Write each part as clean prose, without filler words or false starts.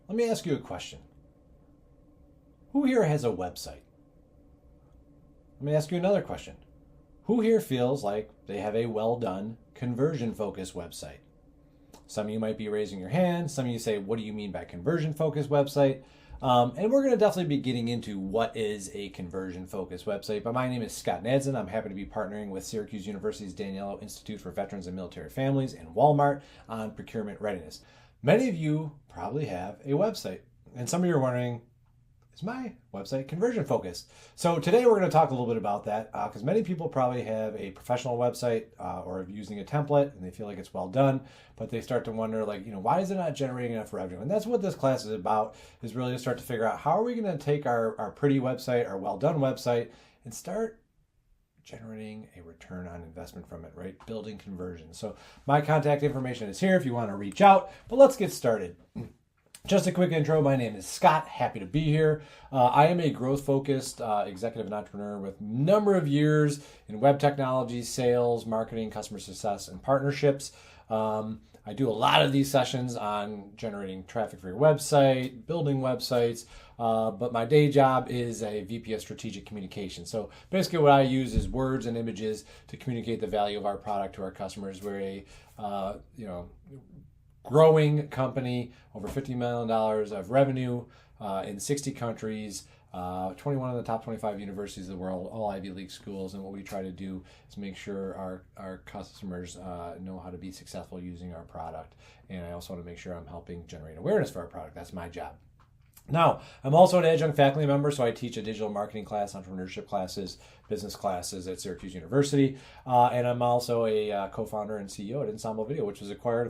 Let me ask you a question. Who here has a website? Let me ask you another question. Who here feels like they have a well-done, conversion-focused website? Some of you might be raising your hand. Some of you say, what do you mean by conversion-focused website? And we're going to definitely be getting into what is a conversion-focused website. But my name is Scott Nadzan. I'm happy to be partnering with Syracuse University's Daniello Institute for Veterans and Military Families and Walmart on procurement readiness. Many of you probably have a website. And some of you are wondering, is my website conversion focused? So today we're going to talk a little bit about that because many people probably have a professional website or using a template and they feel like it's well done, but they start to wonder why is it not generating enough revenue? And that's what this class is about, is really to start to figure out how are we going to take our pretty website, our well done website, and start generating a return on investment from it, right? Building conversions. So my contact information is here if you want to reach out, but let's get started. Just a quick intro. My name is Scott. Happy to be here. I am a growth-focused executive and entrepreneur with a number of years in web technology, sales, marketing, customer success, and partnerships. I do a lot of these sessions on generating traffic for your website, building websites, but my day job is a VP of strategic communication. So basically what I use is words and images to communicate the value of our product to our customers. We're a growing company, over $50 million of revenue in 60 countries, 21 of the top 25 universities of the world, all Ivy League schools. And what we try to do is make sure our customers know how to be successful using our product. And I also want to make sure I'm helping generate awareness for our product. That's my job. Now, I'm also an adjunct faculty member, so I teach a digital marketing class, entrepreneurship classes, business classes at Syracuse University. And I'm also a co-founder and CEO at Ensemble Video, which was acquired a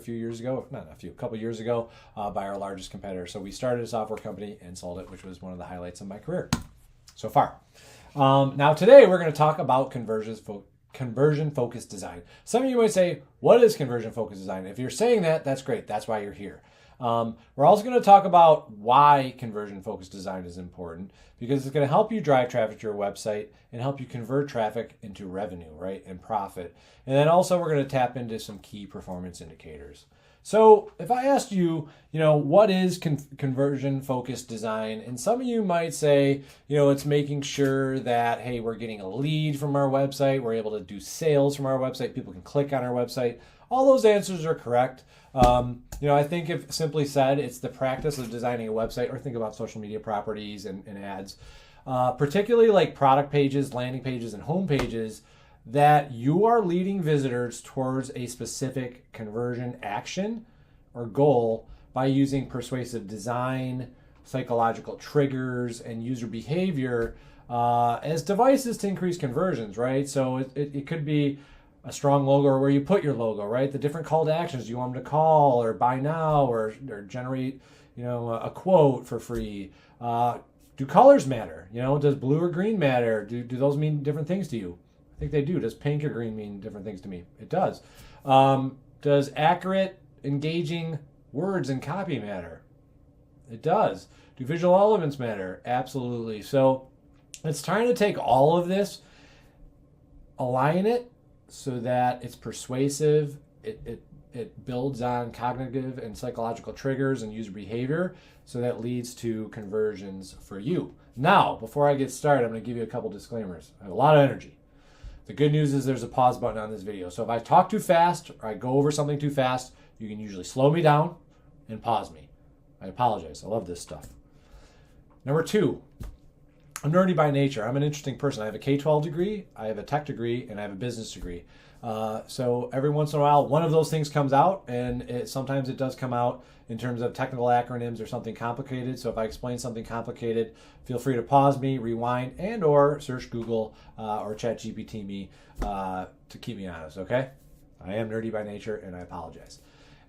couple years ago by our largest competitor. So we started a software company and sold it, which was one of the highlights of my career so far. Now, today we're going to talk about conversion-focused design. Some of you might say, what is conversion-focused design? If you're saying that, that's great. That's why you're here. We're also going to talk about why conversion-focused design is important, because it's going to help you drive traffic to your website and help you convert traffic into revenue, right, and profit. And then also we're going to tap into some key performance indicators. So if I asked you, what is conversion-focused design? And some of you might say, it's making sure that, hey, we're getting a lead from our website. We're able to do sales from our website. People can click on our website. All those answers are correct. I think if simply said, it's the practice of designing a website, or think about social media properties and ads, particularly like product pages, landing pages, and home pages, that you are leading visitors towards a specific conversion action or goal by using persuasive design, psychological triggers, and user behavior as devices to increase conversions, right? So it could be a strong logo, or where you put your logo, right? The different call to actions. You want them to call or buy now or generate, a quote for free. Do colors matter? Does blue or green matter? Do those mean different things to you? I think they do. Does pink or green mean different things to me? It does. Does accurate, engaging words and copy matter? It does. Do visual elements matter? Absolutely. So it's trying to take all of this, align it, so that it's persuasive, it builds on cognitive and psychological triggers and user behavior, so that leads to conversions for you. Now, before I get started, I'm going to give you a couple disclaimers. I have a lot of energy. The good news is there's a pause button on this video. So if I talk too fast or I go over something too fast, you can usually slow me down and pause me. I apologize. I love this stuff. Number two, I'm nerdy by nature. I'm an interesting person. I have a K-12 degree, I have a tech degree, and I have a business degree. So every once in a while, one of those things comes out, and sometimes it does come out in terms of technical acronyms or something complicated. So if I explain something complicated, feel free to pause me, rewind, and or search Google or ChatGPT me to keep me honest, okay? I am nerdy by nature, and I apologize.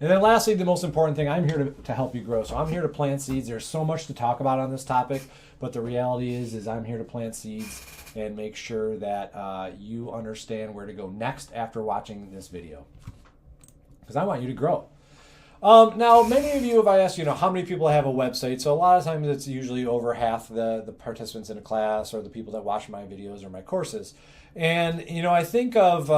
And then lastly, the most important thing, I'm here to help you grow. So I'm here to plant seeds. There's so much to talk about on this topic, but the reality is I'm here to plant seeds and make sure that you understand where to go next after watching this video, because I want you to grow. Now, many of you, if I ask how many people have a website, so a lot of times it's usually over half the participants in a class or the people that watch my videos or my courses. And, I think of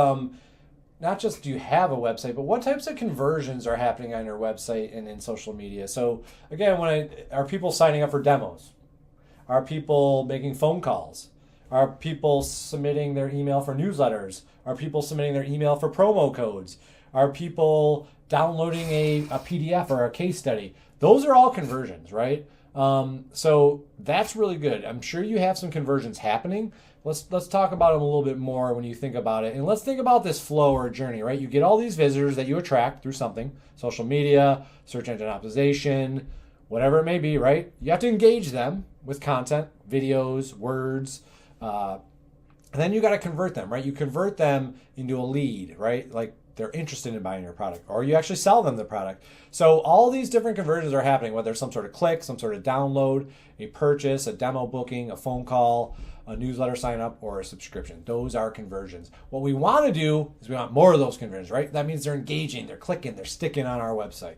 not just do you have a website, but what types of conversions are happening on your website and in social media? So again, are people signing up for demos? Are people making phone calls? Are people submitting their email for newsletters? Are people submitting their email for promo codes? Are people downloading a PDF or a case study? Those are all conversions, right? So that's really good. I'm sure you have some conversions happening. Let's talk about them a little bit more when you think about it. And let's think about this flow or journey, right? You get all these visitors that you attract through something, social media, search engine optimization, whatever it may be, right? You have to engage them with content, videos, words, and then you got to convert them, right? You convert them into a lead, right? Like they're interested in buying your product, or you actually sell them the product. So all these different conversions are happening, whether it's some sort of click, some sort of download, a purchase, a demo booking, a phone call, a newsletter sign up, or a subscription. Those are conversions. What we want to do is we want more of those conversions, right? That means they're engaging, they're clicking, they're sticking on our website.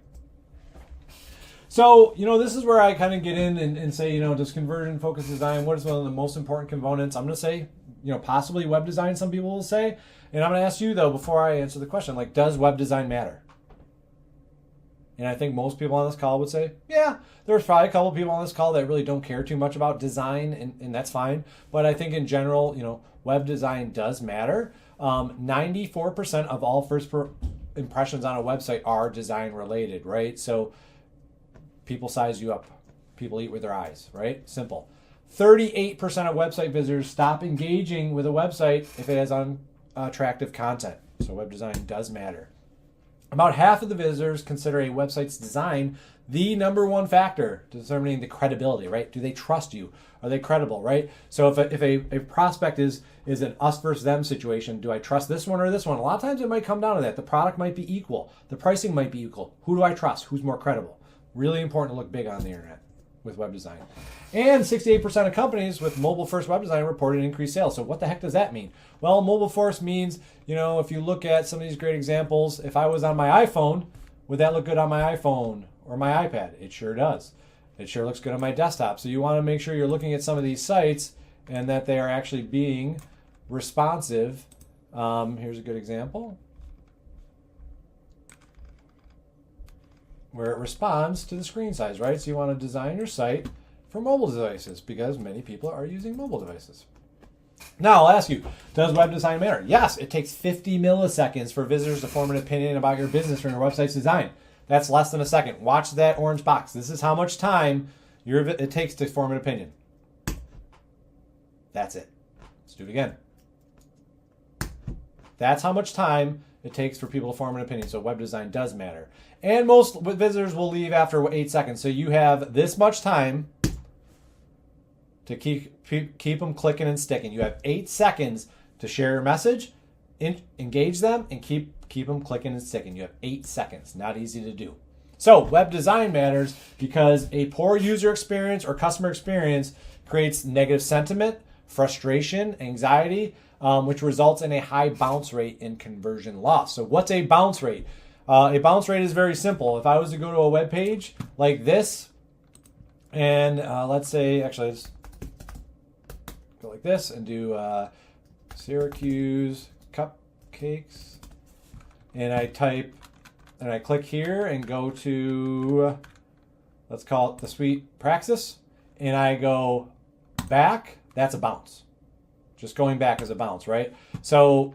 So, this is where I kind of get in and say, does conversion focused design, what is one of the most important components? I'm going to say, possibly web design, some people will say. And I'm going to ask you, though, before I answer the question, does web design matter? And I think most people on this call would say, yeah, there's probably a couple of people on this call that really don't care too much about design, and that's fine. But I think in general, web design does matter. 94% of all first impressions on a website are design related, right? So people size you up. People eat with their eyes, right? Simple. 38% of website visitors stop engaging with a website if it has unattractive content. So web design does matter. About half of the visitors consider a website's design the number one factor determining the credibility, right? Do they trust you? Are they credible, right? So if a prospect is an us versus them situation, do I trust this one or this one? A lot of times it might come down to that. The product might be equal. The pricing might be equal. Who do I trust? Who's more credible? Really important to look big on the internet with web design. And 68% of companies with mobile-first web design reported increased sales. So what the heck does that mean? Well, mobile-first means, if you look at some of these great examples, if I was on my iPhone, would that look good on my iPhone or my iPad? It sure does. It sure looks good on my desktop. So you want to make sure you're looking at some of these sites and that they are actually being responsive. Here's a good example where it responds to the screen size, right? So you want to design your site for mobile devices because many people are using mobile devices. Now, I'll ask you, does web design matter? Yes, it takes 50 milliseconds for visitors to form an opinion about your business or your website's design. That's less than a second. Watch that orange box. This is how much time it takes to form an opinion. That's it. Let's do it again. That's how much time it takes for people to form an opinion. So web design does matter. And most visitors will leave after 8 seconds. So you have this much time to keep them clicking and sticking. You have 8 seconds to share your message, engage them, and keep them clicking and sticking. You have 8 seconds. Not easy to do. So web design matters because a poor user experience or customer experience creates negative sentiment, frustration, anxiety, which results in a high bounce rate and conversion loss. So what's a bounce rate? A bounce rate is very simple. If I was to go to a web page like this, and let's say, actually, let's go like this and do Syracuse cupcakes, and I click here and go to, let's call it the Sweet Praxis, and I go back, that's a bounce. Just going back is a bounce, right? So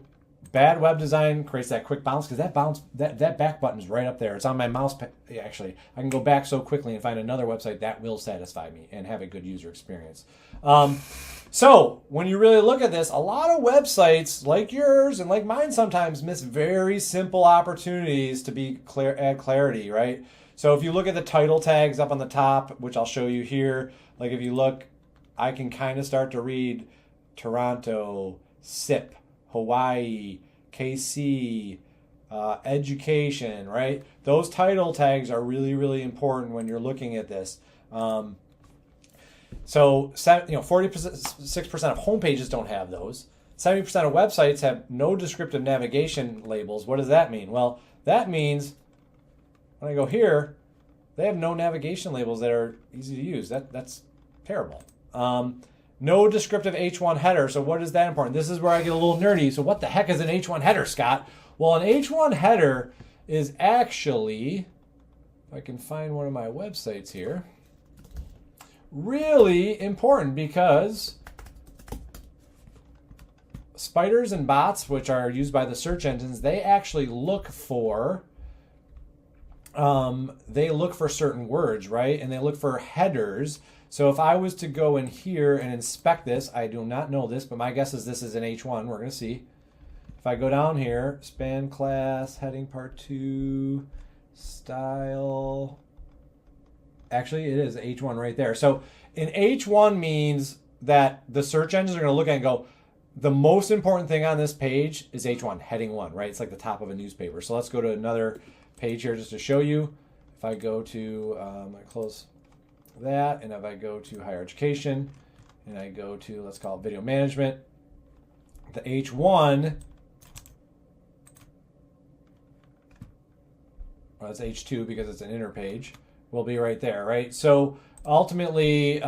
bad web design creates that quick bounce because that back button is right up there. It's on my mouse. Actually, I can go back so quickly and find another website that will satisfy me and have a good user experience. So when you really look at this, a lot of websites like yours and like mine sometimes miss very simple opportunities to add clarity, right? So if you look at the title tags up on the top, which I'll show you here, like if you look, I can kind of start to read Toronto, SIP, Hawaii, KC, education, right? Those title tags are really, really important when you're looking at this. So 46% of homepages don't have those. 70% of websites have no descriptive navigation labels. What does that mean? Well, that means when I go here, they have no navigation labels that are easy to use. That's terrible. No descriptive H1 header. So what is that important? This is where I get a little nerdy. So what the heck is an H1 header, Scott? Well, an H1 header is actually, if I can find one of my websites here, really important because spiders and bots, which are used by the search engines, they actually look for certain words, right? And they look for headers. So if I was to go in here and inspect this, I do not know this, but my guess is this is an H1. We're going to see. If I go down here, span class, heading part 2, style. Actually, it is H1 right there. So an H1 means that the search engines are going to look at it and go, the most important thing on this page is H1, heading 1, right? It's like the top of a newspaper. So let's go to another page here just to show you. If I go to, I close that, and if I go to higher education, and I go to, let's call it video management, the H1, well, it's H2 because it's an inner page, will be right there, right? So ultimately,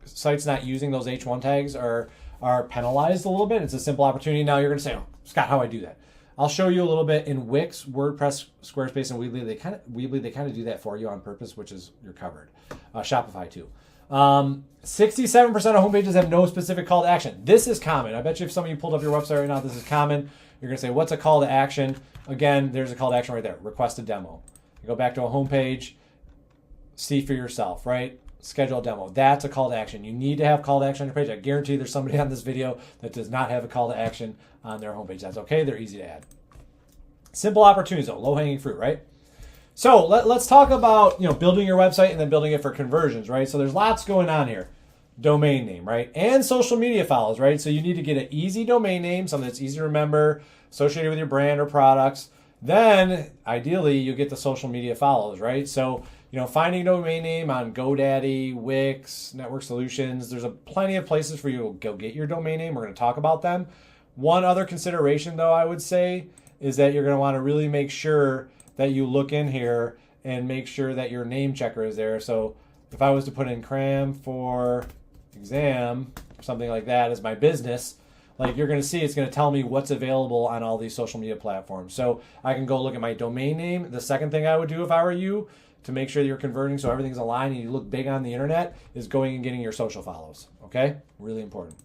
sites not using those H1 tags are penalized a little bit. It's a simple opportunity. Now you're going to say, oh, Scott, how do I do that? I'll show you a little bit in Wix, WordPress, Squarespace, and Weebly. They kind of do that for you on purpose, which is you're covered. Shopify too. 67% of homepages have no specific call to action. This is common. I bet you if some of you pulled up your website right now, this is common. You're going to say, what's a call to action? Again, there's a call to action right there. Request a demo. You go back to a homepage, see for yourself, right? Schedule a demo. That's a call to action. You need to have call to action on your page. I guarantee there's somebody on this video that does not have a call to action on their homepage. That's okay. They're easy to add. Simple opportunities though, low-hanging fruit, right? So let's talk about building your website and then building it for conversions, right? So there's lots going on here. Domain name, right? And social media follows, right? So you need to get an easy domain name, something that's easy to remember, associated with your brand or products. Then ideally you get the social media follows, right? So finding a domain name on GoDaddy, Wix, Network Solutions, there's plenty of places for you to go get your domain name. We're going to talk about them. One other consideration, though, I would say, is that you're going to want to really make sure that you look in here and make sure that your name checker is there. So if I was to put in cram for exam, or something like that as my business, like you're going to see it's going to tell me what's available on all these social media platforms. So I can go look at my domain name. The second thing I would do if I were you, to make sure that you're converting so everything's aligned and you look big on the internet, is going and getting your social follows. Okay? Really important.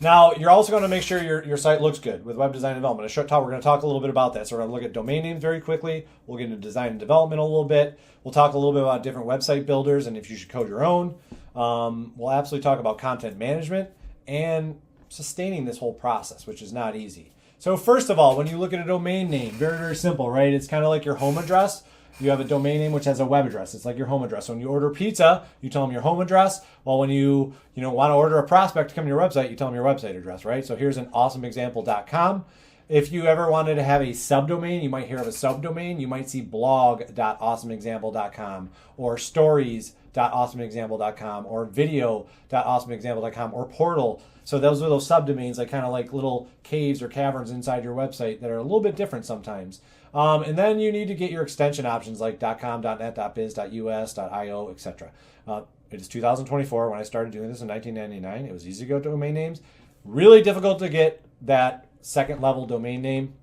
Now, you're also going to make sure your site looks good with web design and development. We're going to talk a little bit about that. So we're going to look at domain names very quickly. We'll get into design and development a little bit. We'll talk a little bit about different website builders and if you should code your own. We'll absolutely talk about content management and sustaining this whole process, which is not easy. So first of all, when you look at a domain name, very, very simple, right? It's kind of like your home address. You have a domain name which has a web address. It's like your home address. So when you order pizza, you tell them your home address. Well, when you want to order a prospect to come to your website, you tell them your website address, right? So here's an awesomeexample.com. If you ever wanted to have a subdomain, you might hear of a subdomain. You might see blog.awesomeexample.com or stories.awesomeexample.com or video.awesomeexample.com or portal. So those are those subdomains, like kind of like little caves or caverns inside your website that are a little bit different sometimes. And then you need to get your extension options like .com, .net, .biz, .us, .io, etc. It is 2024. When I started doing this in 1999, it was easy to go to domain names. Really difficult to get that second level domain name,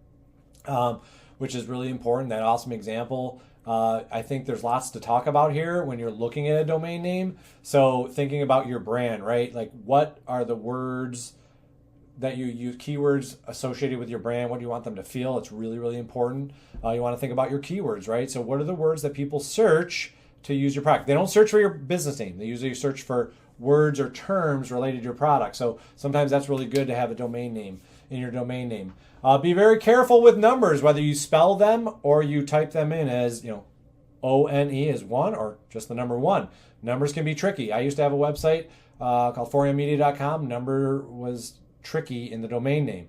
which is really important. That awesome example. I think there's lots to talk about here when you're looking at a domain name. So thinking about your brand, right? Like what are the words that you use, keywords associated with your brand? What do you want them to feel? It's really, really important. You want to think about your keywords, right? So what are the words that people search to use your product? They don't search for your business name. They usually search for words or terms related to your product. So sometimes that's really good to have a domain name in your domain name. Be very careful with numbers, whether you spell them or you type them in as, O-N-E as 1 or just the number 1. Numbers can be tricky. I used to have a website called 4ammedia.com. Number was tricky in the domain name.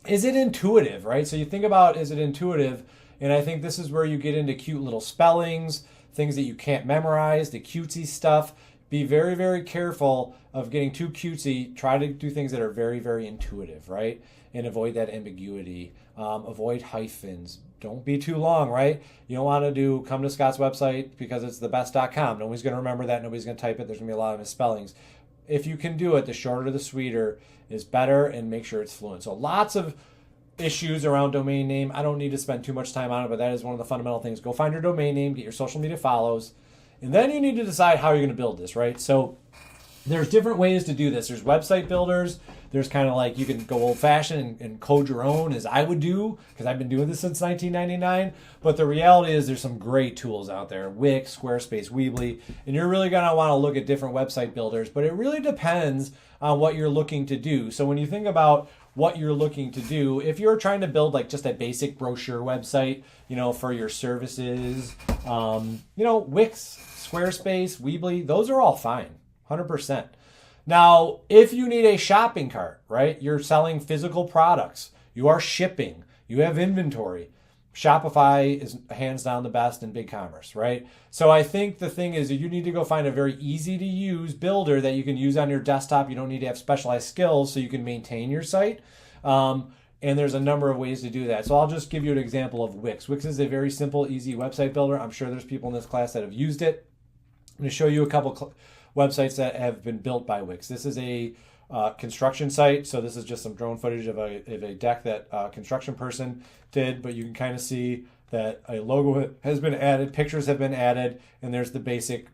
Is it intuitive, right? So you think about, is it intuitive? And I think this is where you get into cute little spellings, things that you can't memorize, the cutesy stuff. Be very, very careful of getting too cutesy. Try to do things that are very, very intuitive, right? And avoid that ambiguity. Avoid hyphens. Don't be too long, right? You don't want to come to Scott's website because it's thebest.com. Nobody's going to remember that. Nobody's going to type it. There's going to be a lot of misspellings. If you can do it, the shorter the sweeter is better, and make sure it's fluent. So lots of issues around domain name. I don't need to spend too much time on it, but that is one of the fundamental things. Go find your domain name, get your social media follows, and then you need to decide how you're going to build this, right? So there's different ways to do this. There's website builders. There's kind of like you can go old-fashioned and code your own, as I would do, because I've been doing this since 1999. But the reality is there's some great tools out there, Wix, Squarespace, Weebly, and you're really going to want to look at different website builders. But it really depends on what you're looking to do. So when you think about what you're looking to do, if you're trying to build like just a basic brochure website, for your services, Wix, Squarespace, Weebly, those are all fine, 100%. Now, if you need a shopping cart, right? You're selling physical products, you are shipping, you have inventory. Shopify is hands down the best in BigCommerce, right? So I think the thing is you need to go find a very easy to use builder that you can use on your desktop. You don't need to have specialized skills so you can maintain your site. And there's a number of ways to do that. So I'll just give you an example of Wix. Wix is a very simple, easy website builder. I'm sure there's people in this class that have used it. I'm going to show you a couple websites that have been built by Wix. This is a construction site. So this is just some drone footage of a deck that a construction person did, but you can kind of see that a logo has been added, pictures have been added, and there's the basic,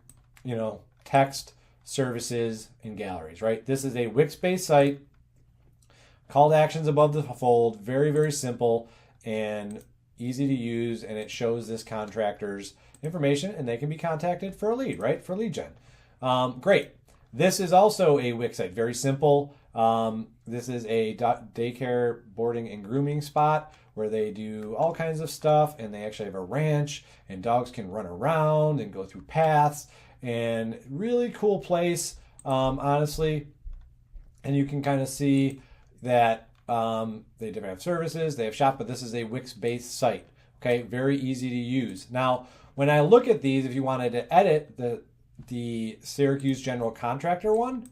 text, services, and galleries, right? This is a Wix-based site. Call to actions above the fold, very, very simple and easy to use, and it shows this contractor's information, and they can be contacted for a lead, right? For lead gen. Great. This is also a Wix site, very simple. This is a daycare, boarding, and grooming spot where they do all kinds of stuff, and they actually have a ranch, and dogs can run around and go through paths, and really cool place, honestly. And you can kind of see that they do have services, they have shop, but this is a Wix-based site. Okay, very easy to use. Now, when I look at these, if you wanted to edit the Syracuse general contractor one,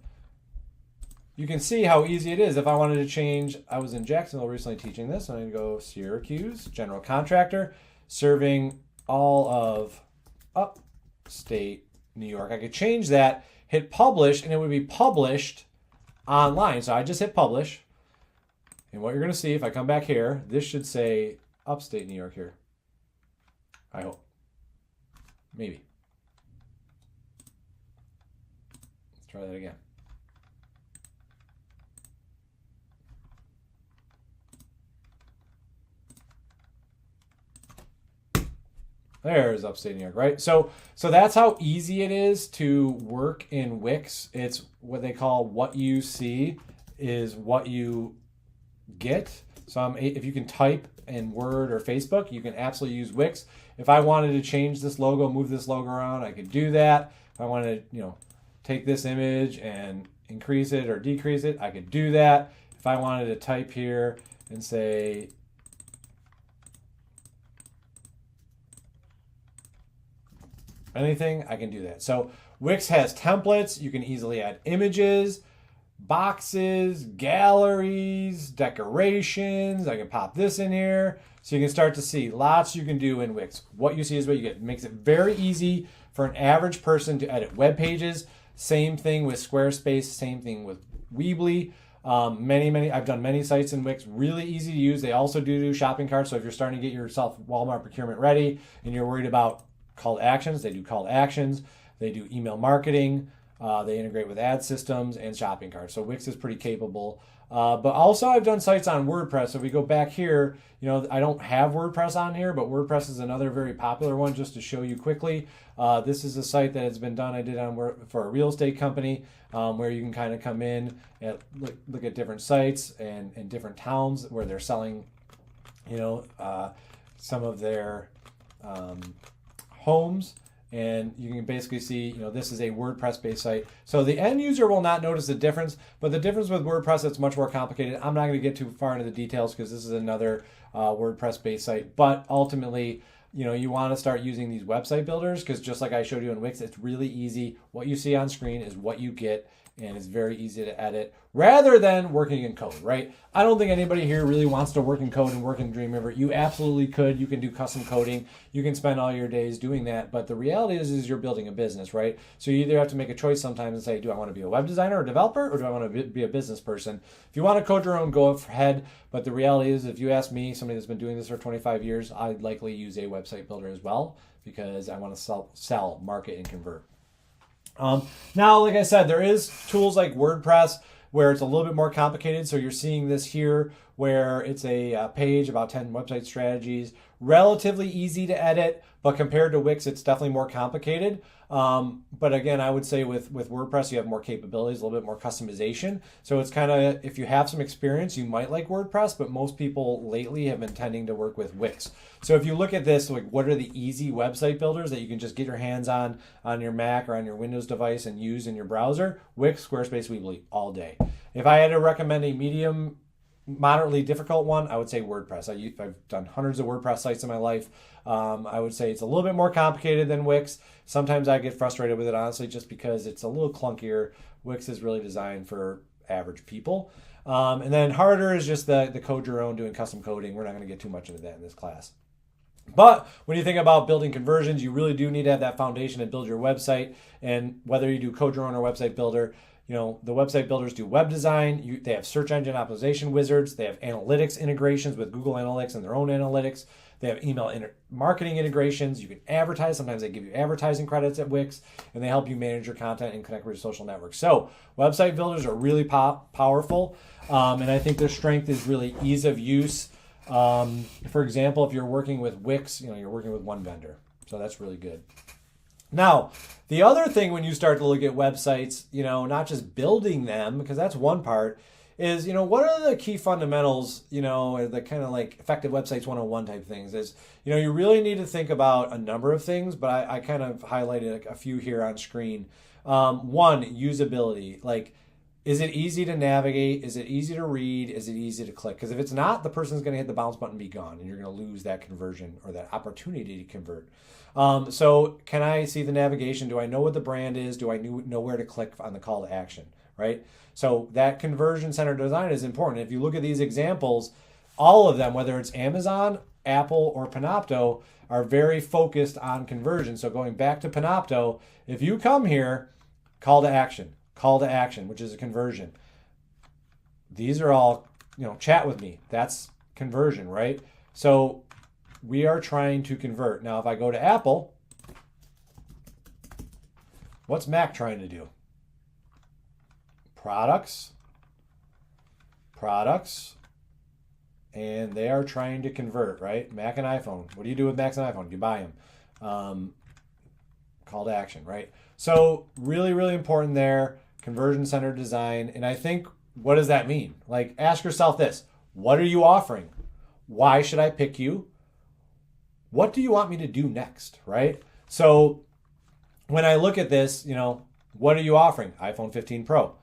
you can see how easy it is. If I wanted to change, I was in Jacksonville recently teaching this, and I'm going to go Syracuse general contractor, serving all of upstate New York. I could change that, hit publish, and it would be published online. So I just hit publish. And what you're going to see, if I come back here, this should say upstate New York here. I hope. Maybe. Let's try that again. There's upstate New York, right? So that's how easy it is to work in Wix. It's what they call what you see is what you get. So if you can type in Word or Facebook, you can absolutely use Wix. If I wanted to change this logo, move this logo around, I could do that. If I wanted to, take this image and increase it or decrease it, I could do that. If I wanted to type here and say anything, I can do that. So Wix has templates. You can easily add images, boxes, galleries, decorations. I can pop this in here. So you can start to see lots you can do in Wix. What you see is what you get. It makes it very easy for an average person to edit web pages. Same thing with Squarespace, same thing with Weebly. I've done many sites in Wix, really easy to use. They also do shopping carts. So if you're starting to get yourself Walmart procurement ready and you're worried about call to actions, they do call to actions. They do email marketing. They integrate with ad systems and shopping carts. So Wix is pretty capable. But also I've done sites on WordPress. So if we go back here, I don't have WordPress on here, but WordPress is another very popular one. Just to show you quickly, this is a site that has been done. I did for a real estate company where you can kind of come in and look at different sites and different towns where they're selling, some of their homes. And you can basically see, this is a WordPress-based site. So the end user will not notice the difference, but the difference with WordPress, it's much more complicated. I'm not going to get too far into the details because this is another WordPress-based site. But ultimately, you want to start using these website builders because just like I showed you in Wix, it's really easy. What you see on screen is what you get. and it's very easy to edit rather than working in code, right? I don't think anybody here really wants to work in code and work in Dreamweaver. You absolutely could. You can do custom coding. You can spend all your days doing that. But the reality is you're building a business, right? So you either have to make a choice sometimes and say, do I want to be a web designer or developer, or do I want to be a business person? If you want to code your own, go ahead. But the reality is, if you ask me, somebody that's been doing this for 25 years, I'd likely use a website builder as well, because I want to sell, market, and convert. Now, like I said, there is tools like WordPress where it's a little bit more complicated. So you're seeing this here where it's a page about 10 website strategies, relatively easy to edit, but compared to Wix, it's definitely more complicated. But again, I would say with WordPress, you have more capabilities, a little bit more customization. So it's kind of, if you have some experience, you might like WordPress, but most people lately have been tending to work with Wix. So if you look at this, like what are the easy website builders that you can just get your hands on your Mac or on your Windows device and use in your browser? Wix, Squarespace, Weebly, all day. If I had to recommend a medium, moderately difficult one, I would say WordPress. I've done hundreds of WordPress sites in my life. I would say it's a little bit more complicated than Wix. Sometimes I get frustrated with it, honestly, just because it's a little clunkier. Wix is really designed for average people. And then harder is just the code your own, doing custom coding. We're not going to get too much into that in this class. But when you think about building conversions, you really do need to have that foundation and build your website. And whether you do code your own or website builder, the website builders do web design. They have search engine optimization wizards. They have analytics integrations with Google Analytics and their own analytics. They have email marketing integrations. You can advertise. Sometimes they give you advertising credits at Wix, and they help you manage your content and connect with your social networks. So website builders are really powerful, and I think their strength is really ease of use. For example, if you're working with Wix, you're working with one vendor. So that's really good. Now, the other thing when you start to look at websites, not just building them, because that's one part, is, what are the key fundamentals, the kind of like effective websites 101 type things is, you really need to think about a number of things, but I kind of highlighted a few here on screen. One, usability. Like, is it easy to navigate? Is it easy to read? Is it easy to click? Because if it's not, the person's going to hit the bounce button and be gone, and you're going to lose that conversion or that opportunity to convert. So can I see the navigation? Do I know what the brand is? Do I know where to click on the call to action, right? So that conversion center design is important. If you look at these examples, all of them, whether it's Amazon, Apple, or Panopto, are very focused on conversion. So going back to Panopto, if you come here, call to action, which is a conversion. These are all, chat with me. That's conversion, right? So we are trying to convert. Now, if I go to Apple, what's Mac trying to do? Products, and they are trying to convert, right? Mac and iPhone. What do you do with Macs and iPhone? You buy them. Call to action, right? So really, really important there. Conversion center design. And I think, what does that mean? Like, ask yourself this. What are you offering? Why should I pick you? What do you want me to do next, right? So when I look at this, what are you offering? iPhone 15 Pro,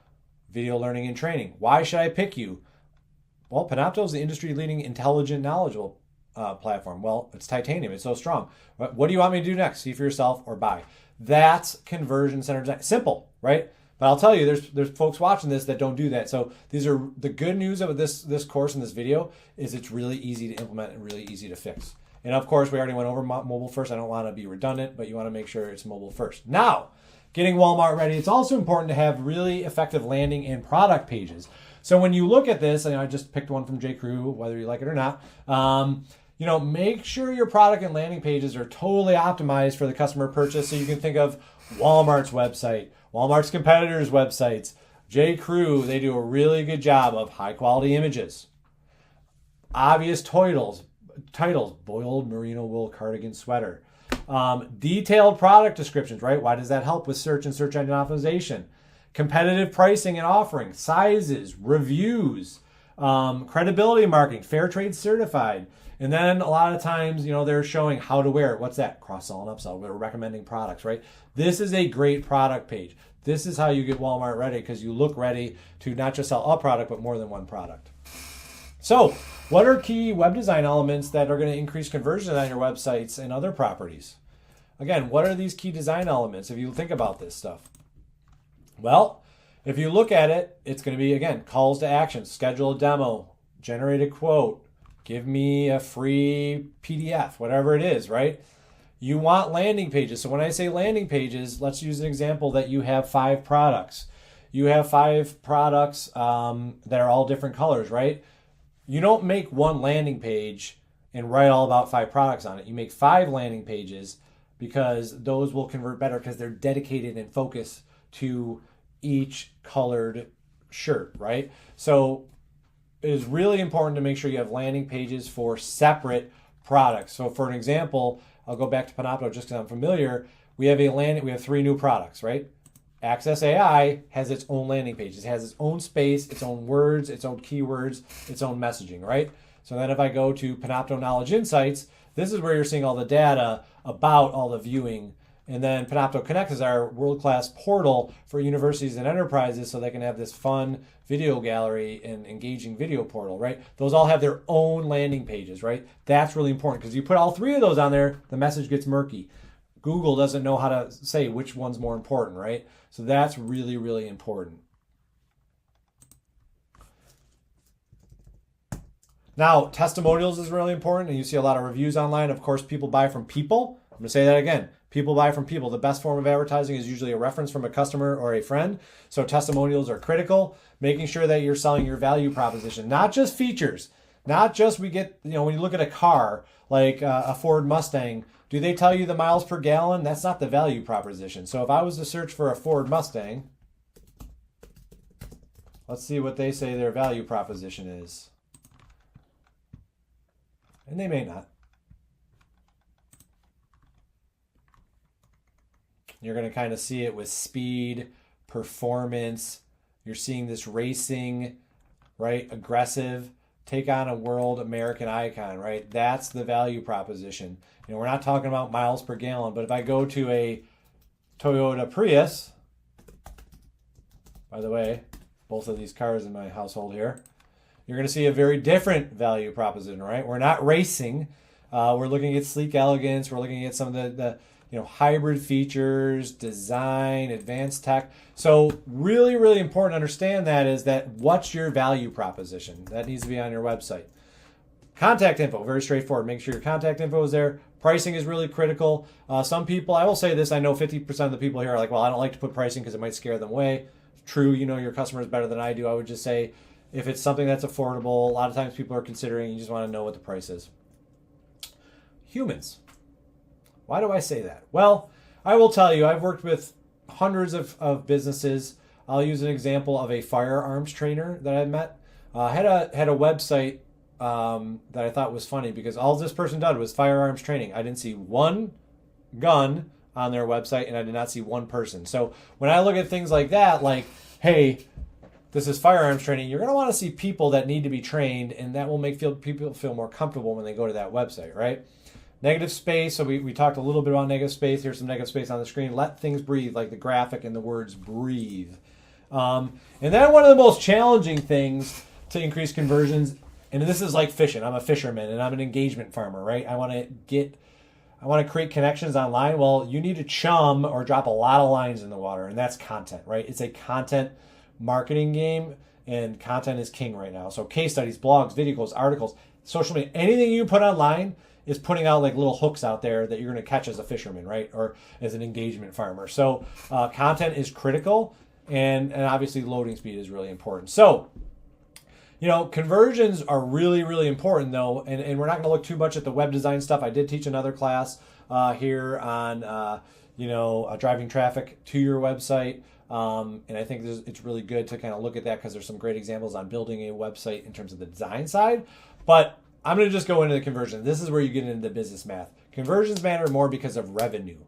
video learning and training. Why should I pick you? Well, Panopto is the industry-leading intelligent, knowledgeable platform. Well, it's titanium. It's so strong. What do you want me to do next? See for yourself or buy. That's conversion center design. Simple, right? But I'll tell you, there's folks watching this that don't do that. So these are the good news of this course and this video is it's really easy to implement and really easy to fix. And of course, we already went over mobile first. I don't want to be redundant, but you want to make sure it's mobile first. Now, getting Walmart ready, it's also important to have really effective landing and product pages. So when you look at this, and I just picked one from JCrew, whether you like it or not, make sure your product and landing pages are totally optimized for the customer purchase. So you can think of Walmart's website, Walmart's competitors' websites. JCrew, they do a really good job of high quality images, obvious titles, boiled merino wool cardigan sweater, detailed product descriptions, right? Why does that help with search and search engine optimization? Competitive pricing and offering, sizes, reviews, credibility marketing, fair trade certified. And then a lot of times, they're showing how to wear it. What's that? Cross-sell and upsell. We're recommending products, right? This is a great product page. This is how you get Walmart ready, because you look ready to not just sell a product, but more than one product. So what are key web design elements that are going to increase conversion on your websites and other properties? Again, what are these key design elements if you think about this stuff? Well, If you look at it, it's going to be, again, calls to action, schedule a demo, generate a quote, give me a free PDF, whatever it is, right? You want landing pages. So when I say landing pages, let's use an example that you have 5 products. You have 5 products that are all different colors, right? You don't make one landing page and write all about 5 products on it. You make 5 landing pages because those will convert better because they're dedicated and focused to each colored shirt, right? So it is really important to make sure you have landing pages for separate products. So for an example, I'll go back to Panopto just because I'm familiar. We have 3 new products, right? Access AI has its own landing page. It has its own space, its own words, its own keywords, its own messaging, right? So then if I go to Panopto Knowledge Insights, this is where you're seeing all the data about all the viewing. And then Panopto Connect is our world-class portal for universities and enterprises so they can have this fun video gallery and engaging video portal, right? Those all have their own landing pages, right? That's really important because you put all 3 of those on there, the message gets murky. Google doesn't know how to say which one's more important, right? So that's really, really important. Now, testimonials is really important, and you see a lot of reviews online. Of course, people buy from people. I'm going to say that again. People buy from people. The best form of advertising is usually a reference from a customer or a friend. So testimonials are critical. Making sure that you're selling your value proposition, not just features. Not just when you look at a car like a Ford Mustang, do they tell you the miles per gallon? That's not the value proposition. So if I was to search for a Ford Mustang, let's see what they say their value proposition is. And they may not. You're going to kind of see it with speed, performance. You're seeing this racing, right? Aggressive, take on a world American icon, right? That's the value proposition. We're not talking about miles per gallon, but if I go to a Toyota Prius, by the way, both of these cars in my household here, you're going to see a very different value proposition, right? We're not racing. We're looking at sleek elegance. We're looking at some of the hybrid features, design, advanced tech. So really, really important to understand that is that what's your value proposition? That needs to be on your website. Contact info, very straightforward. Make sure your contact info is there. Pricing is really critical. Some people, I will say this, I know 50% of the people here are like, well, I don't like to put pricing because it might scare them away. True, you know your customers better than I do. I would just say if it's something that's affordable, a lot of times people are considering, you just want to know what the price is. Humans. Why do I say that? Well, I will tell you, I've worked with hundreds of businesses. I'll use an example of a firearms trainer that I met. Had a website that I thought was funny because all this person did was firearms training. I didn't see one gun on their website and I did not see one person. So when I look at things like that, like, hey, this is firearms training, you're going to want to see people that need to be trained, and that will make people feel more comfortable when they go to that website, right? Negative space, so we talked a little bit about negative space. Here's some negative space on the screen. Let things breathe, like the graphic and the words breathe. And then one of the most challenging things to increase conversions, and this is like fishing. I'm a fisherman and I'm an engagement farmer, right? I want to create connections online. Well, you need to chum or drop a lot of lines in the water, and that's content, right? It's a content marketing game, and content is king right now. So case studies, blogs, videos, articles, social media, anything you put online is putting out like little hooks out there that you're going to catch as a fisherman, right? Or as an engagement farmer. So content is critical, and obviously loading speed is really important. So, conversions are really, really important though, and we're not going to look too much at the web design stuff. I did teach another class here on, driving traffic to your website. And I think it's really good to kind of look at that because there's some great examples on building a website in terms of the design side. But I'm going to just go into the conversion. This is where you get into the business math. Conversions matter more because of revenue,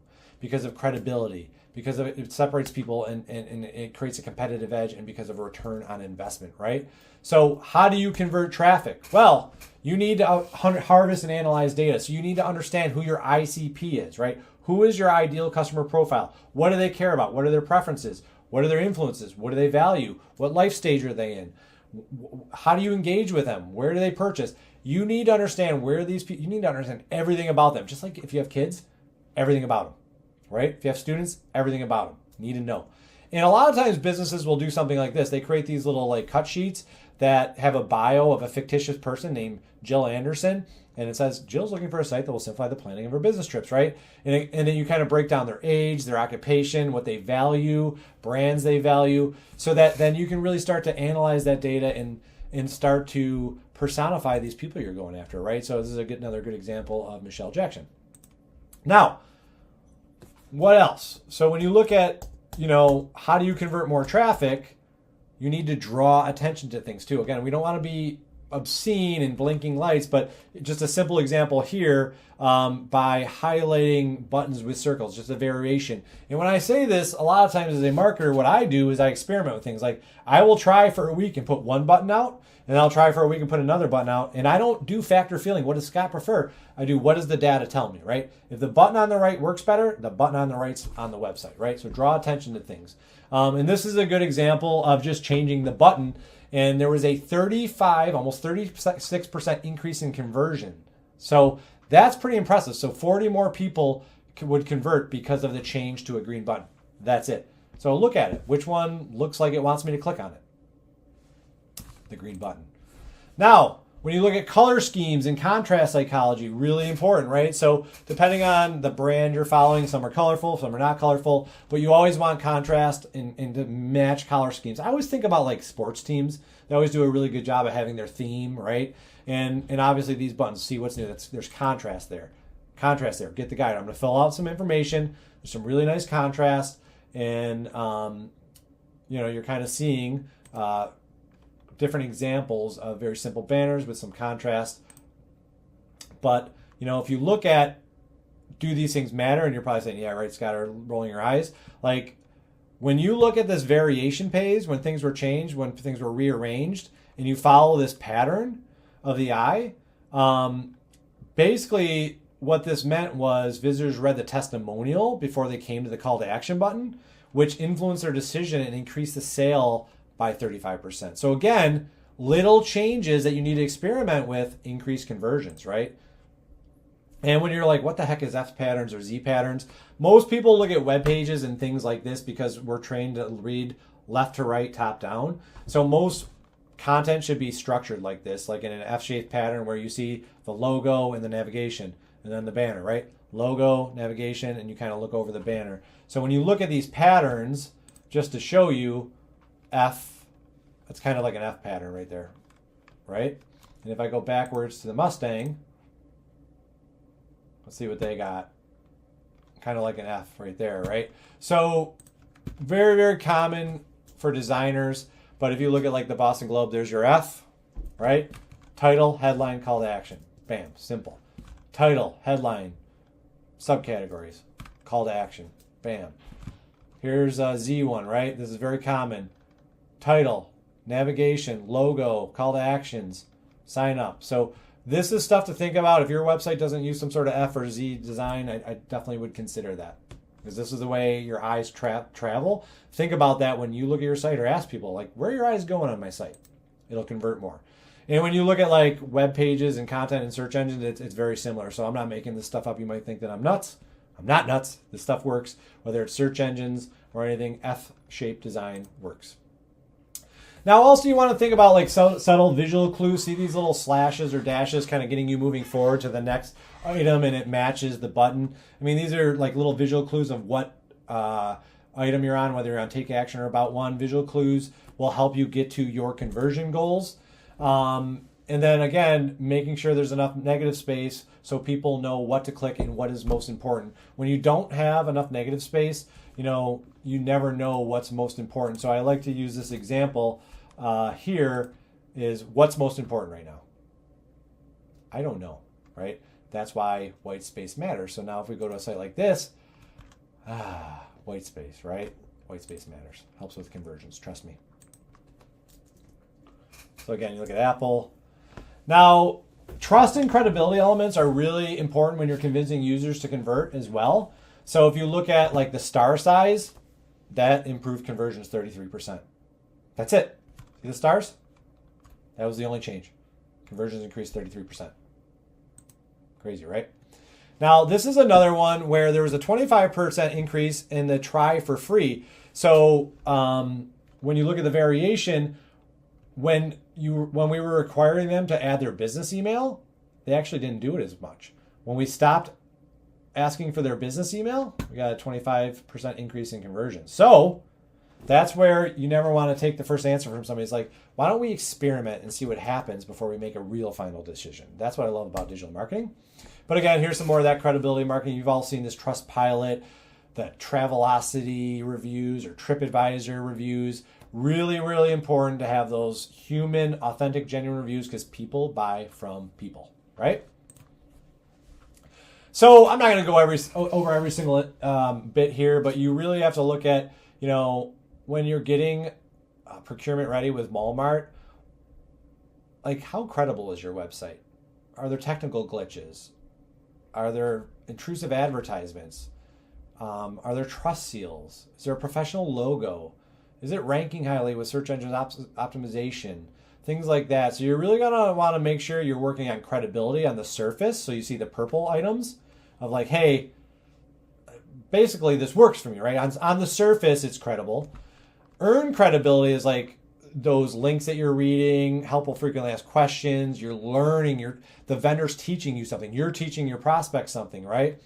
because of credibility, because of it separates people and it creates a competitive edge, and because of a return on investment, right? So how do you convert traffic? Well, you need to harvest and analyze data. So you need to understand who your ICP is, right? Who is your ideal customer profile? What do they care about? What are their preferences? What are their influences? What do they value? What life stage are they in? How do you engage with them? Where do they purchase? You need to understand where these people, you need to understand everything about them. Just like if you have kids, everything about them, right? If you have students, everything about them. You need to know. And a lot of times businesses will do something like this. They create these little like cut sheets that have a bio of a fictitious person named Jill Anderson. And it says, Jill's looking for a site that will simplify the planning of her business trips, right? And then you kind of break down their age, their occupation, what they value, brands they value, so that then you can really start to analyze that data and start to personify these people you're going after, right? So this is another good example of Michelle Jackson. Now, what else? So when you look at, how do you convert more traffic, you need to draw attention to things too. Again, we don't want to be obscene and blinking lights, but just a simple example here, by highlighting buttons with circles, just a variation. And when I say this, a lot of times as a marketer, what I do is I experiment with things. Like I will try for a week and put one button out, and I'll try for a week and put another button out. And I don't do factor feeling. What does Scott prefer? I do, what does the data tell me, right? If the button on the right works better, the button on the right's on the website, right? So draw attention to things. And this is a good example of just changing the button. And there was a 35, almost 36% increase in conversion. So that's pretty impressive. So 40 more people would convert because of the change to a green button. That's it. So look at it. Which one looks like it wants me to click on it? The green button. Now, when you look at color schemes and contrast psychology, really important, right? So depending on the brand you're following, some are colorful, some are not colorful, but you always want contrast and to match color schemes. I always think about like sports teams. They always do a really good job of having their theme, right? And obviously these buttons, see what's new. There's contrast there. Contrast there. Get the guide. I'm going to fill out some information. There's some really nice contrast. And, you're kind of seeing different examples of very simple banners with some contrast. But, if you look at, do these things matter? And you're probably saying, yeah, right, Scott, or rolling your eyes. Like, when you look at this variation page, when things were changed, when things were rearranged, and you follow this pattern of the eye, basically what this meant was visitors read the testimonial before they came to the call to action button, which influenced their decision and increased the sale by 35%. So again, little changes that you need to experiment with increase conversions, right? And when you're like, what the heck is F patterns or Z patterns? Most people look at web pages and things like this because we're trained to read left to right, top down. So most content should be structured like this, like in an F-shaped pattern where you see the logo and the navigation and then the banner, right? Logo, navigation, and you kind of look over the banner. So when you look at these patterns, just to show you, F, it's kind of like an F pattern right there, right? And if I go backwards to the Mustang, let's see what they got. Kind of like an F right there, right? So very, very common for designers. But if you look at like the Boston Globe, there's your F, right? Title, headline, call to action. Bam, simple. Title, headline, subcategories, call to action. Bam. Here's a Z one, right? This is very common. Title, navigation, logo, call to actions, sign up. So this is stuff to think about. If your website doesn't use some sort of F or Z design, I definitely would consider that. Because this is the way your eyes travel. Think about that when you look at your site or ask people, like, where are your eyes going on my site? It'll convert more. And when you look at like web pages and content and search engines, it's very similar. So I'm not making this stuff up. You might think that I'm nuts. I'm not nuts. This stuff works. Whether it's search engines or anything, F-shaped design works. Now, also you want to think about like subtle visual clues. See these little slashes or dashes kind of getting you moving forward to the next item, and it matches the button. I mean, these are like little visual clues of what item you're on, whether you're on Take Action or About One. Visual clues will help you get to your conversion goals. And then again, making sure there's enough negative space so people know what to click and what is most important. When you don't have enough negative space, you never know what's most important. So I like to use this example here is what's most important right now. I don't know, right? That's why white space matters. So now if we go to a site like this, white space, right? White space matters. Helps with conversions, trust me. So again, you look at Apple. Now, trust and credibility elements are really important when you're convincing users to convert as well. So if you look at like the star size, that improved conversions 33%. That's it. See the stars? That was the only change. Conversions increased 33%. Crazy, right? Now, this is another one where there was a 25% increase in the try for free. So when you look at the variation, when we were requiring them to add their business email, they actually didn't do it as much. When we stopped asking for their business email, we got a 25% increase in conversion. So that's where you never want to take the first answer from somebody. It's like, why don't we experiment and see what happens before we make a real final decision? That's what I love about digital marketing. But again, here's some more of that credibility marketing. You've all seen this Trustpilot, the Travelocity reviews or TripAdvisor reviews. Really, really important to have those human, authentic, genuine reviews because people buy from people, right? So I'm not going to go over every single bit here, but you really have to look at, when you're getting procurement ready with Walmart, like how credible is your website? Are there technical glitches? Are there intrusive advertisements? Are there trust seals? Is there a professional logo? Is it ranking highly with search engine optimization? Things like that. So you're really going to want to make sure you're working on credibility on the surface. So you see the purple items of like, hey, basically this works for me, right? On the surface, it's credible. Earned credibility is like those links that you're reading, helpful frequently asked questions, you're learning, the vendor's teaching you something, you're teaching your prospect something, right?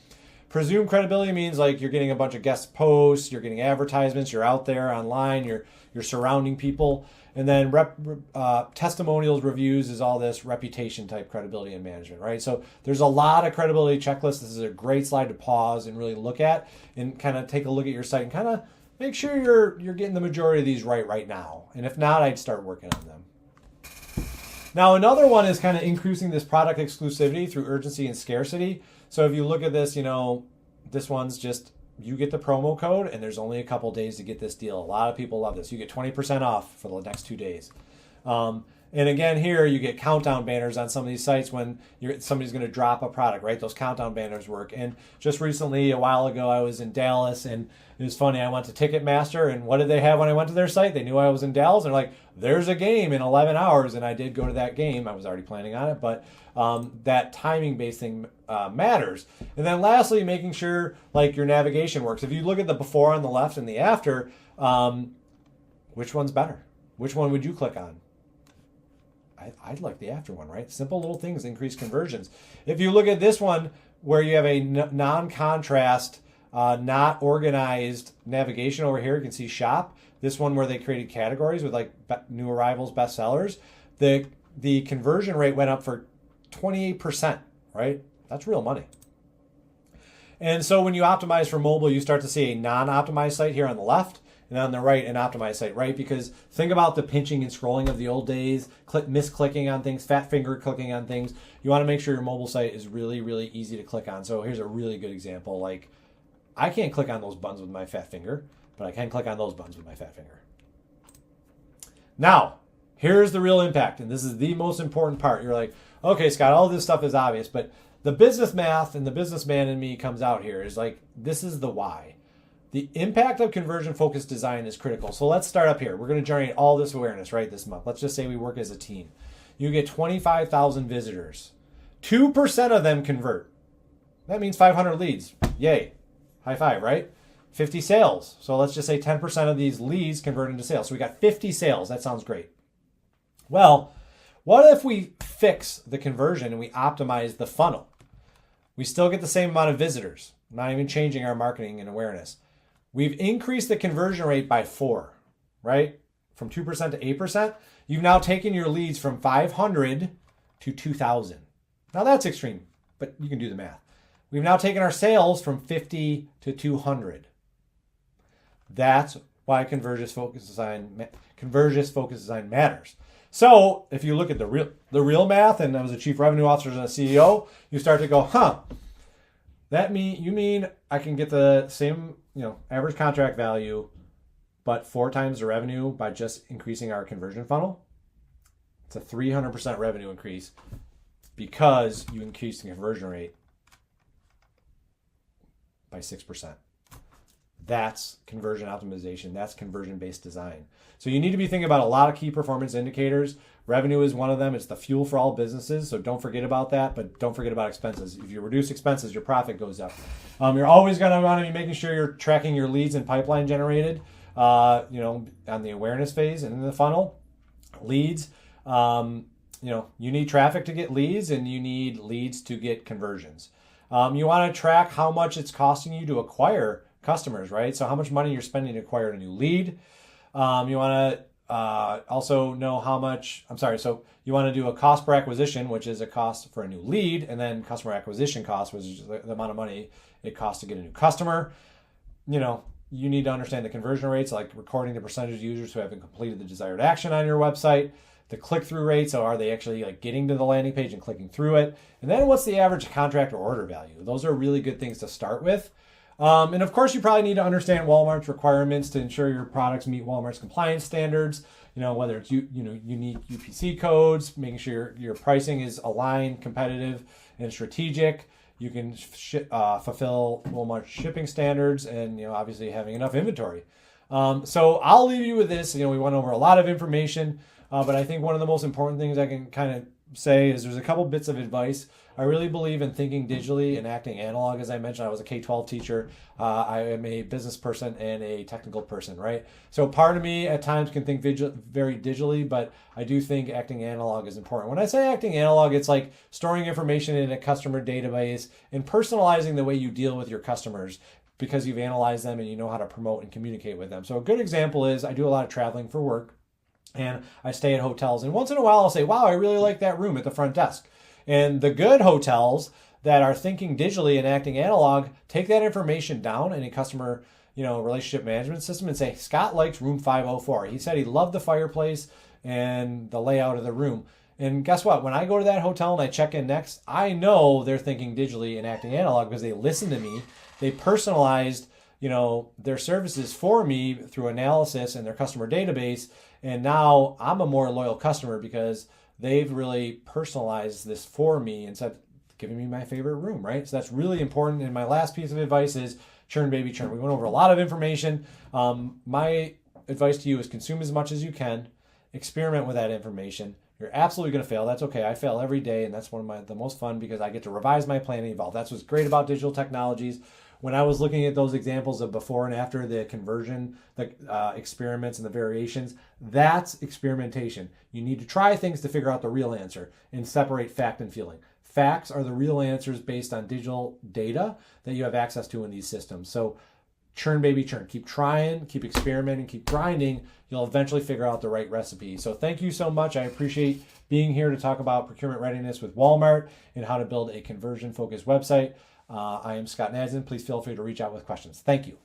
Presumed credibility means like you're getting a bunch of guest posts, you're getting advertisements, you're out there online, you're surrounding people. And then testimonials, reviews is all this reputation type credibility and management, right? So there's a lot of credibility checklists. This is a great slide to pause and really look at and kind of take a look at your site and kind of make sure you're getting the majority of these right now. And if not, I'd start working on them. Now, another one is kind of increasing this product exclusivity through urgency and scarcity. So if you look at this, this one's just, you get the promo code and there's only a couple days to get this deal. A lot of people love this. You get 20% off for the next 2 days. And again, here you get countdown banners on some of these sites when somebody's going to drop a product, right? Those countdown banners work. And just recently, a while ago, I was in Dallas and it was funny. I went to Ticketmaster and what did they have when I went to their site? They knew I was in Dallas. They're like, there's a game in 11 hours. And I did go to that game. I was already planning on it, but that timing-based thing matters. And then lastly, making sure like your navigation works. If you look at the before on the left and the after, which one's better? Which one would you click on? I'd like the after one, right? Simple little things increase conversions. If you look at this one where you have a non-contrast, not organized navigation over here, you can see shop. This one where they created categories with like new arrivals, best sellers. The conversion rate went up for 28%, right? That's real money. And so when you optimize for mobile, you start to see a non-optimized site here on the left, and on the right, an optimized site, right? Because think about the pinching and scrolling of the old days, misclicking on things, fat finger clicking on things. You want to make sure your mobile site is really, really easy to click on. So here's a really good example. Like, I can't click on those buttons with my fat finger, but I can click on those buttons with my fat finger. Now, here's the real impact, and this is the most important part. You're like, okay, Scott, all this stuff is obvious, but the business math and the businessman in me comes out here is like, this is the why. The impact of conversion-focused design is critical. So let's start up here. We're going to generate all this awareness, right, this month. Let's just say we work as a team. You get 25,000 visitors. 2% of them convert. That means 500 leads. Yay. High five, right? 50 sales. So let's just say 10% of these leads convert into sales. So we got 50 sales. That sounds great. Well, what if we fix the conversion and we optimize the funnel? We still get the same amount of visitors, not even changing our marketing and awareness. We've increased the conversion rate by 4, right? From 2% to 8%. You've now taken your leads from 500 to 2,000. Now that's extreme, but you can do the math. We've now taken our sales from 50 to 200. That's why conversion-focused design matters. So if you look at the real math, and I was a chief revenue officer and a CEO, you start to go, you mean I can get the same, average contract value, but 4 times the revenue by just increasing our conversion funnel? It's a 300% revenue increase because you increase the conversion rate by 6%. That's conversion optimization. That's conversion-based design. So you need to be thinking about a lot of key performance indicators. Revenue is one of them. It's the fuel for all businesses. So don't forget about that, but don't forget about expenses. If you reduce expenses, your profit goes up. You're always going to want to be making sure you're tracking your leads and pipeline generated. on the awareness phase and in the funnel. Leads, you need traffic to get leads, and you need leads to get conversions. You want to track how much it's costing you to acquire customers, right? So how much money you're spending to acquire a new lead. You want to also know so you want to do a cost per acquisition, which is a cost for a new lead, and then customer acquisition cost, which is the amount of money it costs to get a new customer. You need to understand the conversion rates, like recording the percentage of users who haven't completed the desired action on your website. The click-through rate, so are they actually getting to the landing page and clicking through it? And then what's the average contract or order value? Those are really good things to start with. And of course, you probably need to understand Walmart's requirements to ensure your products meet Walmart's compliance standards. Whether it's unique UPC codes, making sure your pricing is aligned, competitive, and strategic. You can fulfill Walmart's shipping standards, and obviously having enough inventory. So I'll leave you with this. We went over a lot of information, but I think one of the most important things I can kind of say is there's a couple bits of advice. I really believe in thinking digitally and acting analog. As I mentioned, I was a K-12 teacher. I am a business person and a technical person, right? So part of me at times can think very digitally, but I do think acting analog is important. When I say acting analog, it's like storing information in a customer database and personalizing the way you deal with your customers because you've analyzed them and you know how to promote and communicate with them. So a good example is I do a lot of traveling for work, and I stay at hotels. And once in a while, I'll say, wow, I really like that room at the front desk. And the good hotels that are thinking digitally and acting analog take that information down in a customer, relationship management system and say, Scott likes room 504. He said he loved the fireplace and the layout of the room. And guess what? When I go to that hotel and I check in next, I know they're thinking digitally and acting analog because they listened to me. They personalized, their services for me through analysis in their customer database. And now I'm a more loyal customer because they've really personalized this for me and said, giving me my favorite room, right? So that's really important. And my last piece of advice is churn, baby, churn. We went over a lot of information. My advice to you is consume as much as you can. Experiment with that information. You're absolutely going to fail. That's okay. I fail every day, and that's one of the most fun because I get to revise my plan and evolve. That's what's great about digital technologies. When I was looking at those examples of before and after the conversion, the experiments and the variations, that's experimentation. You need to try things to figure out the real answer and separate fact and feeling. Facts are the real answers based on digital data that you have access to in these systems. So churn, baby, churn. Keep trying, keep experimenting, keep grinding. You'll eventually figure out the right recipe. So thank you so much. I appreciate being here to talk about procurement readiness with Walmart and how to build a conversion-focused website. I am Scott Nadzan. Please feel free to reach out with questions. Thank you.